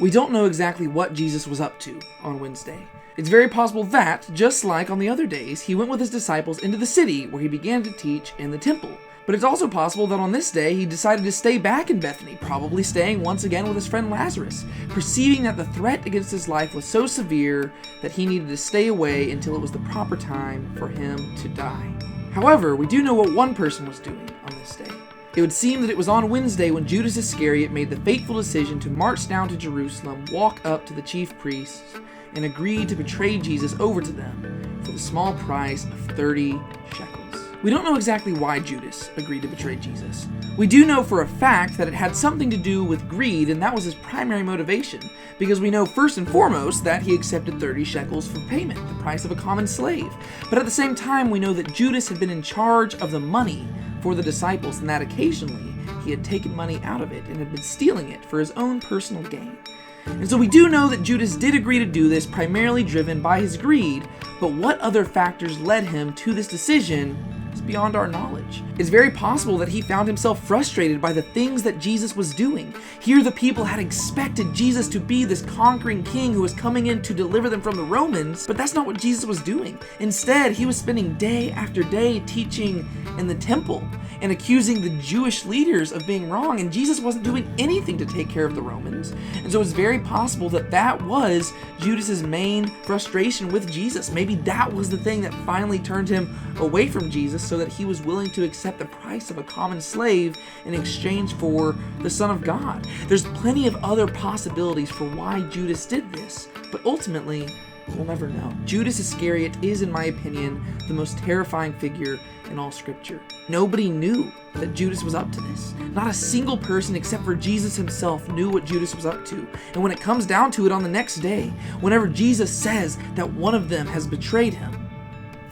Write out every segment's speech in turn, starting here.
We don't know exactly what Jesus was up to on Wednesday. It's very possible that, just like on the other days, he went with his disciples into the city where he began to teach in the temple. But it's also possible that on this day he decided to stay back in Bethany, probably staying once again with his friend Lazarus, perceiving that the threat against his life was so severe that he needed to stay away until it was the proper time for him to die. However, we do know what one person was doing on this day. It would seem that it was on Wednesday when Judas Iscariot made the fateful decision to march down to Jerusalem, walk up to the chief priests, and agree to betray Jesus over to them for the small price of 30 shekels. We don't know exactly why Judas agreed to betray Jesus. We do know for a fact that it had something to do with greed, and that was his primary motivation, because we know first and foremost that he accepted 30 shekels for payment, the price of a common slave. But at the same time, we know that Judas had been in charge of the money for the disciples, and that occasionally he had taken money out of it and had been stealing it for his own personal gain. And so we do know that Judas did agree to do this, primarily driven by his greed, but what other factors led him to this decision is beyond our knowledge. It's very possible that he found himself frustrated by the things that Jesus was doing. Here the people had expected Jesus to be this conquering king who was coming in to deliver them from the Romans, but that's not what Jesus was doing. Instead, he was spending day after day teaching in the temple and accusing the Jewish leaders of being wrong, and Jesus wasn't doing anything to take care of the Romans. And so it's very possible that that was Judas's main frustration with Jesus. Maybe that was the thing that finally turned him away from Jesus, so that he was willing to accept the price of a common slave in exchange for the Son of God. There's plenty of other possibilities for why Judas did this, but ultimately, we'll never know. Judas Iscariot is, in my opinion, the most terrifying figure in all Scripture. Nobody knew that Judas was up to this. Not a single person except for Jesus himself knew what Judas was up to. And when it comes down to it on the next day, whenever Jesus says that one of them has betrayed him,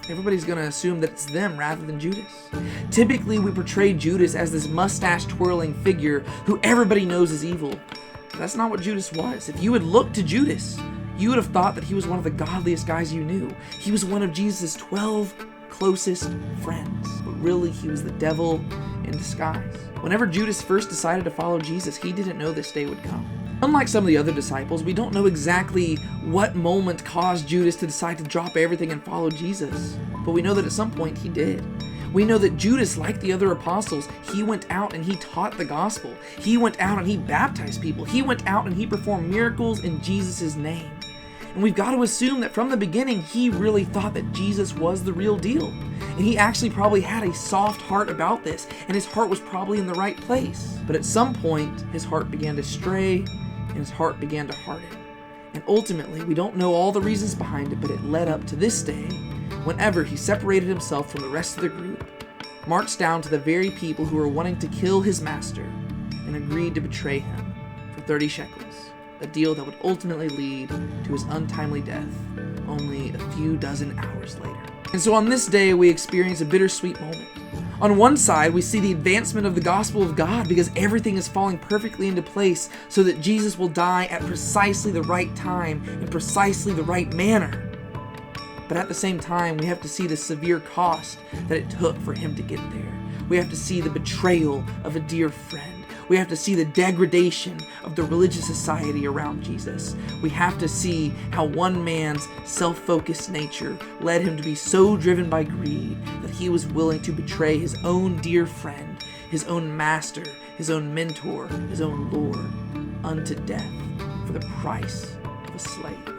everybody's going to assume that it's them rather than Judas. Typically, we portray Judas as this mustache-twirling figure who everybody knows is evil. But that's not what Judas was. If you had looked to Judas, you would have thought that he was one of the godliest guys you knew. He was one of Jesus' 12 closest friends. But really, he was the devil in disguise. Whenever Judas first decided to follow Jesus, he didn't know this day would come. Unlike some of the other disciples, we don't know exactly what moment caused Judas to decide to drop everything and follow Jesus. But we know that at some point he did. We know that Judas, like the other apostles, he went out and he taught the gospel. He went out and he baptized people. He went out and he performed miracles in Jesus' name. And we've got to assume that from the beginning, he really thought that Jesus was the real deal. And he actually probably had a soft heart about this, and his heart was probably in the right place. But at some point, his heart began to stray, and his heart began to harden. And ultimately, we don't know all the reasons behind it, but it led up to this day, whenever he separated himself from the rest of the group, marched down to the very people who were wanting to kill his master, and agreed to betray him for 30 shekels. A deal that would ultimately lead to his untimely death only a few dozen hours later. And so on this day, we experience a bittersweet moment. On one side, we see the advancement of the gospel of God because everything is falling perfectly into place so that Jesus will die at precisely the right time in precisely the right manner. But at the same time, we have to see the severe cost that it took for him to get there. We have to see the betrayal of a dear friend. We have to see the degradation of the religious society around Jesus. We have to see how one man's self-focused nature led him to be so driven by greed that he was willing to betray his own dear friend, his own master, his own mentor, his own Lord, unto death for the price of a slave.